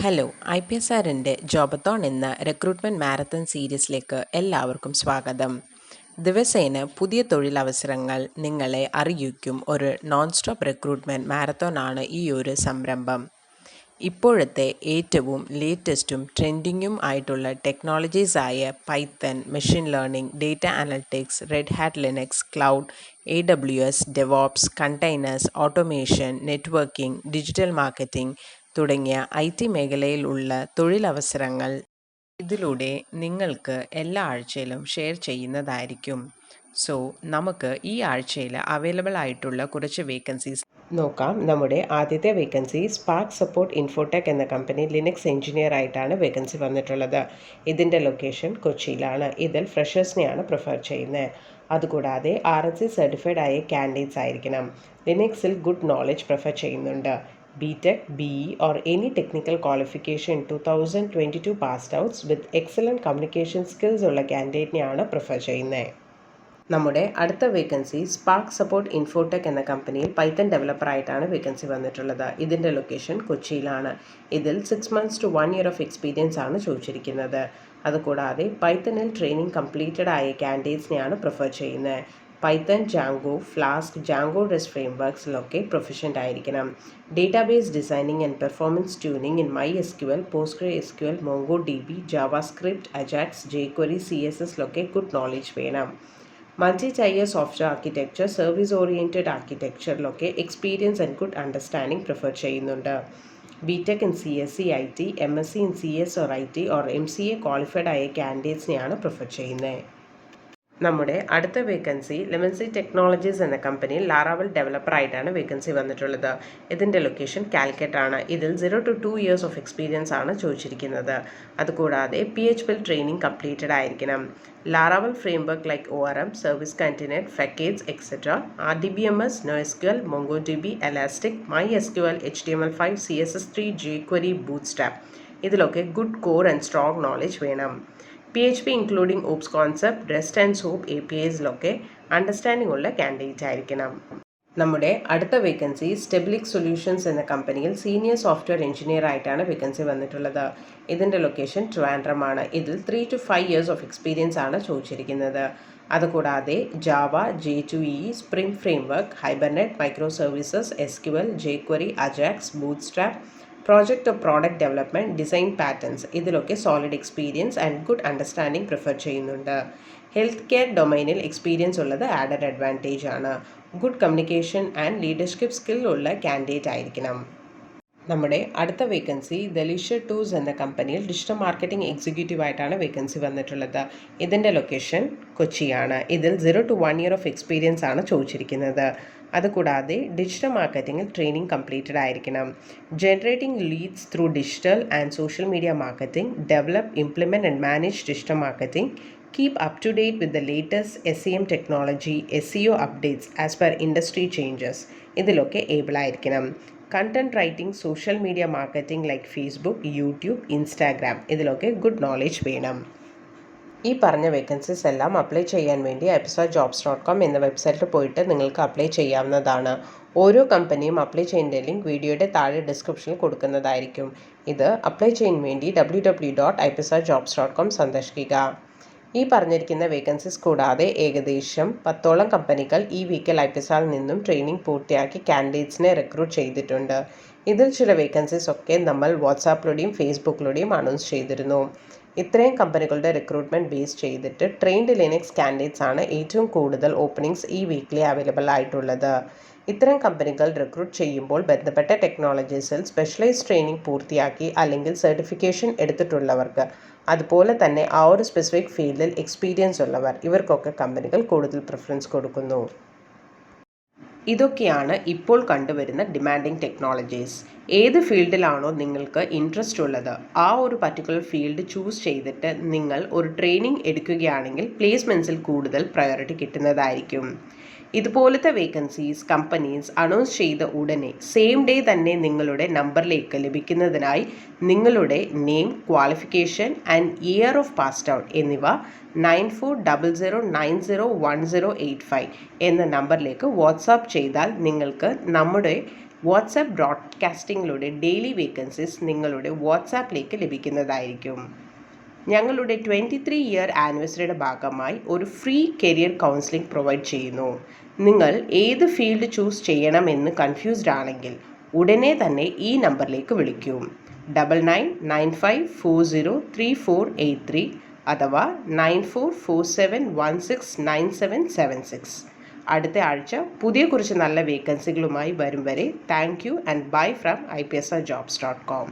Hello IPSRൻ്റെ ജോബത്തോൺ എന്ന recruitment marathon സീരീസിലേക്ക് എല്ലാവർക്കും സ്വാഗതം. ദിവസേന പുതിയ തൊഴിലവസരങ്ങൾ നിങ്ങളെ അറിയിക്കും ഒരു നോൺ സ്റ്റോപ്പ് റിക്രൂട്ട്മെൻറ്റ് മാരത്തോണാണ് ഈ ഒരു സംരംഭം. ഇപ്പോഴത്തെ ഏറ്റവും ലേറ്റസ്റ്റും ട്രെൻഡിങ്ങും ആയിട്ടുള്ള ടെക്നോളജീസായ Python, machine learning, data analytics, Red Hat Linux, cloud, AWS, DevOps, containers, automation, networking, digital marketing തുടങ്ങിയ IT മേഖലയിലുള്ള തൊഴിലവസരങ്ങൾ ഇതിലൂടെ നിങ്ങൾക്ക് എല്ലാ ആഴ്ചയിലും ഷെയർ ചെയ്യുന്നതായിരിക്കും. സോ നമുക്ക് ഈ ആഴ്ചയിൽ അവൈലബിൾ ആയിട്ടുള്ള കുറച്ച് വേക്കൻസീസ് നോക്കാം. നമ്മുടെ ആദ്യത്തെ വേക്കൻസി സ്പാർക്ക് ഇൻഫോടെക് എന്ന കമ്പനി ലിനക്സ് എഞ്ചിനീയർ ആയിട്ടാണ് വേക്കൻസി വന്നിട്ടുള്ളത്. ഇതിൻ്റെ ലൊക്കേഷൻ കൊച്ചിയിലാണ്. ഇതിൽ ഫ്രഷേഴ്സിനെയാണ് പ്രിഫർ ചെയ്യുന്നത്. അതുകൂടാതെ RSC സർട്ടിഫൈഡ് ആയ കാൻഡിഡേറ്റ്സ് ആയിരിക്കണം. ലിനക്സിൽ ഗുഡ് നോളജ് പ്രിഫർ ചെയ്യുന്നുണ്ട്. BTech, BE or any technical qualification 2022 passed outs with excellent communication skills ഉള്ള കാൻഡിഡേറ്റിനെയാണ് പ്രിഫർ ചെയ്യുന്നത്. നമ്മുടെ അടുത്ത വേക്കൻസി സ്പാർക്ക് ഇൻഫോടെക് എന്ന കമ്പനിയിൽ പൈത്തൺ ഡെവലപ്പറായിട്ടാണ് വേക്കൻസി വന്നിട്ടുള്ളത്. ഇതിൻ്റെ ലൊക്കേഷൻ കൊച്ചിയിലാണ്. ഇതിൽ 6 months to 1 year of experience ആണ് ചോദിച്ചിരിക്കുന്നത്. അതുകൂടാതെ പൈത്തണിൽ ട്രെയിനിങ് കംപ്ലീറ്റഡ് ആയ കാൻഡിഡേറ്റ്സിനെയാണ് പ്രിഫർ ചെയ്യുന്നത്. Python, Django, Flask, Django REST ഫ്രെയിംവർക്സിലൊക്കെ പ്രൊഫഷൻ്റ് ആയിരിക്കണം. Database designing and performance tuning in MySQL, PostgreSQL, MongoDB, JavaScript, Ajax, jQuery, CSSലൊക്കെ ഗുഡ് നോളജ് വേണം. Multi tier software architecture, service oriented ആർക്കിടെക്ചറിലൊക്കെ experience and good understanding prefer ചെയ്യുന്നുണ്ട്. BTech in CSC, IT, MSc in CS or IT or MCA qualified ആയ കാൻഡിഡേറ്റ്സിനെയാണ് prefer ചെയ്യുന്നത്. നമ്മുടെ അടുത്ത vacancy ലിമെൻസി technologies എന്ന കമ്പനിയിൽ ലാറാവൽ ഡെവലപ്പറായിട്ടാണ് വേക്കൻസി വന്നിട്ടുള്ളത്. ഇതിൻ്റെ ലൊക്കേഷൻ കാലിക്കറ്റ് ആണ്. ഇതിൽ 0 to 2 years ഓഫ് എക്സ്പീരിയൻസ് ആണ് ചോദിച്ചിരിക്കുന്നത്. അതുകൂടാതെ PHP ട്രെയിനിങ് കംപ്ലീറ്റഡ് ആയിരിക്കണം. Laravel framework like ORM, service continent, facades, etcetera, RDBMS, NoSQL, MongoDB, Elastic, MySQL, HTML5, CSS3, jQuery, Bootstrap ഇതിലൊക്കെ good core and strong knowledge വേണം. PHP including OOPS concept, REST and SOAP APIsലൊക്കെ understanding ഉള്ള candidate ആയിരിക്കണം. നമ്മുടെ അടുത്ത vacancy Stabilix solutions എന്ന കമ്പനിയിൽ senior software engineer ആയിട്ടാണ് വേക്കൻസി വന്നിട്ടുള്ളത്. ഇതിൻ്റെ ലൊക്കേഷൻ ട്രിവാൻഡ്രമാണ്. ഇതിൽ 3 to 5 years ഓഫ് എക്സ്പീരിയൻസ് ആണ് ചോദിച്ചിരിക്കുന്നത്. അതുകൂടാതെ Java, J2EE, Spring framework, Hibernate, micro services, SQL, jQuery, Ajax, Bootstrap, project of product development, design patterns ഇതിലൊക്കെ solid experience and good understanding prefer ചെയ്യുന്നുണ്ട്. Health care ഡൊമൈനിൽ experience ഉള്ളത് added advantage ആണ്. Good communication and leadership skill ഉള്ള candidate ആയിരിക്കണം. നമ്മുടെ അടുത്ത vacancy ദലീഷർ ടൂൾസ് എന്ന കമ്പനിയിൽ ഡിജിറ്റൽ മാർക്കറ്റിംഗ് എക്സിക്യൂട്ടീവ് ആയിട്ടാണ് വേക്കൻസി വന്നിട്ടുള്ളത്. ഇതിൻ്റെ ലൊക്കേഷൻ കൊച്ചിയാണ്. ഇതിൽ 0 to 1 year ഓഫ് എക്സ്പീരിയൻസ് ആണ് ചോദിച്ചിരിക്കുന്നത്. അതുകൂടാതെ ഡിജിറ്റൽ മാർക്കറ്റിംഗിൽ ട്രെയിനിങ് കംപ്ലീറ്റഡ് ആയിരിക്കണം. Generating leads through digital and social media marketing, develop, implement and manage digital marketing, keep up to date with the latest SEM technology, SEO updates as per industry changes ഇതിലൊക്കെ able ആയിരിക്കണം. Content writing, social media marketing like Facebook, YouTube, Instagram ഇതിലൊക്കെ good knowledge വേണം. ഈ പറഞ്ഞ vacancies എല്ലാം apply ചെയ്യാൻ വേണ്ടി IPSRjobs.com എന്ന വെബ്സൈറ്റിൽ പോയിട്ട് നിങ്ങൾക്ക് അപ്ലൈ ചെയ്യാവുന്നതാണ്. ഓരോ കമ്പനിയും അപ്ലൈ ചെയ്യേണ്ട ലിങ്ക് വീഡിയോയുടെ താഴെ ഡിസ്ക്രിപ്ഷനിൽ കൊടുക്കുന്നതായിരിക്കും. ഇത് അപ്ലൈ ചെയ്യാൻ വേണ്ടി www.IPSRjobs.com സന്ദർശിക്കുക. ഈ പറഞ്ഞിരിക്കുന്ന വേക്കൻസീസ് കൂടാതെ ഏകദേശം 10ഓളം കമ്പനികൾ ഈ വീക്കിൽ IPSRൽ നിന്നും ട്രെയിനിങ് പൂർത്തിയാക്കി കാൻഡിഡേറ്റ്സിനെ റിക്രൂട്ട് ചെയ്തിട്ടുണ്ട്. ഇതിൽ ചില വേക്കൻസീസ് ഒക്കെ നമ്മൾ വാട്സാപ്പിലൂടെയും ഫേസ്ബുക്കിലൂടെയും അനൗൺസ് ചെയ്തിരുന്നു. ഇത്രയും കമ്പനികളുടെ റിക്രൂട്ട്മെൻറ്റ് ബേസ് ചെയ്തിട്ട് ട്രെയിൻഡ് ലിനക്സ് കാൻഡിഡേറ്റ്സ് ആണ് ഏറ്റവും കൂടുതൽ ഓപ്പണിങ്സ് ഈ വീക്കിലി അവൈലബിൾ ആയിട്ടുള്ളത്. ഇത്തരം കമ്പനികൾ റിക്രൂട്ട് ചെയ്യുമ്പോൾ ബന്ധപ്പെട്ട ടെക്നോളജീസിൽ സ്പെഷ്യലൈസ്ഡ് ട്രെയിനിങ് പൂർത്തിയാക്കി അല്ലെങ്കിൽ സർട്ടിഫിക്കേഷൻ എടുത്തിട്ടുള്ളവർക്ക്, അതുപോലെ തന്നെ ആ ഒരു സ്പെസിഫിക് ഫീൽഡിൽ എക്സ്പീരിയൻസ് ഉള്ളവർ ഇവർക്കൊക്കെ കമ്പനികൾ കൂടുതൽ പ്രിഫറൻസ് കൊടുക്കുന്നു. ഇതൊക്കെയാണ് ഇപ്പോൾ കണ്ടുവരുന്ന ഡിമാൻഡിങ് ടെക്നോളജീസ്. ഏത് ഫീൽഡിലാണോ നിങ്ങൾക്ക് ഇൻട്രസ്റ്റ് ഉള്ളത് ആ ഒരു പർട്ടിക്കുലർ ഫീൽഡ് ചൂസ് ചെയ്തിട്ട് നിങ്ങൾ ഒരു ട്രെയിനിങ് എടുക്കുകയാണെങ്കിൽ പ്ലേസ്മെൻറ്റ്സിൽ കൂടുതൽ പ്രയോറിറ്റി കിട്ടുന്നതായിരിക്കും. ഇതുപോലത്തെ വേക്കൻസീസ് കമ്പനീസ് അനൗൺസ് ചെയ്ത ഉടനെ സെയിം ഡേ തന്നെ നിങ്ങളുടെ നമ്പറിലേക്ക് ലഭിക്കുന്നതിനായി നിങ്ങളുടെ name, qualification and year of passed out എന്നിവ 9400901085 എന്ന നമ്പറിലേക്ക് വാട്സാപ്പ് ചെയ്താൽ നിങ്ങൾക്ക് നമ്മുടെ വാട്സാപ്പ് ബ്രോഡ്കാസ്റ്റിങ്ങിലൂടെ ഡെയിലി വേക്കൻസീസ് നിങ്ങളുടെ വാട്സാപ്പിലേക്ക് ലഭിക്കുന്നതായിരിക്കും. ഞങ്ങളുടെ 23 ഇയർ ആനിവേഴ്സറിയുടെ ഭാഗമായി ഒരു ഫ്രീ കരിയർ കൗൺസിലിംഗ് പ്രൊവൈഡ് ചെയ്യുന്നു. നിങ്ങൾ ഏത് ഫീൽഡ് ചൂസ് ചെയ്യണമെന്ന് കൺഫ്യൂസ്ഡ് ആണെങ്കിൽ ഉടനെ തന്നെ ഈ നമ്പറിലേക്ക് വിളിക്കൂ. 9995403483 അഥവാ 9447169776. അടുത്ത ആഴ്ച കുറച്ച് നല്ല വേക്കൻസികളുമായി വരും വരെ thank you and bye from IPSRjobs.com.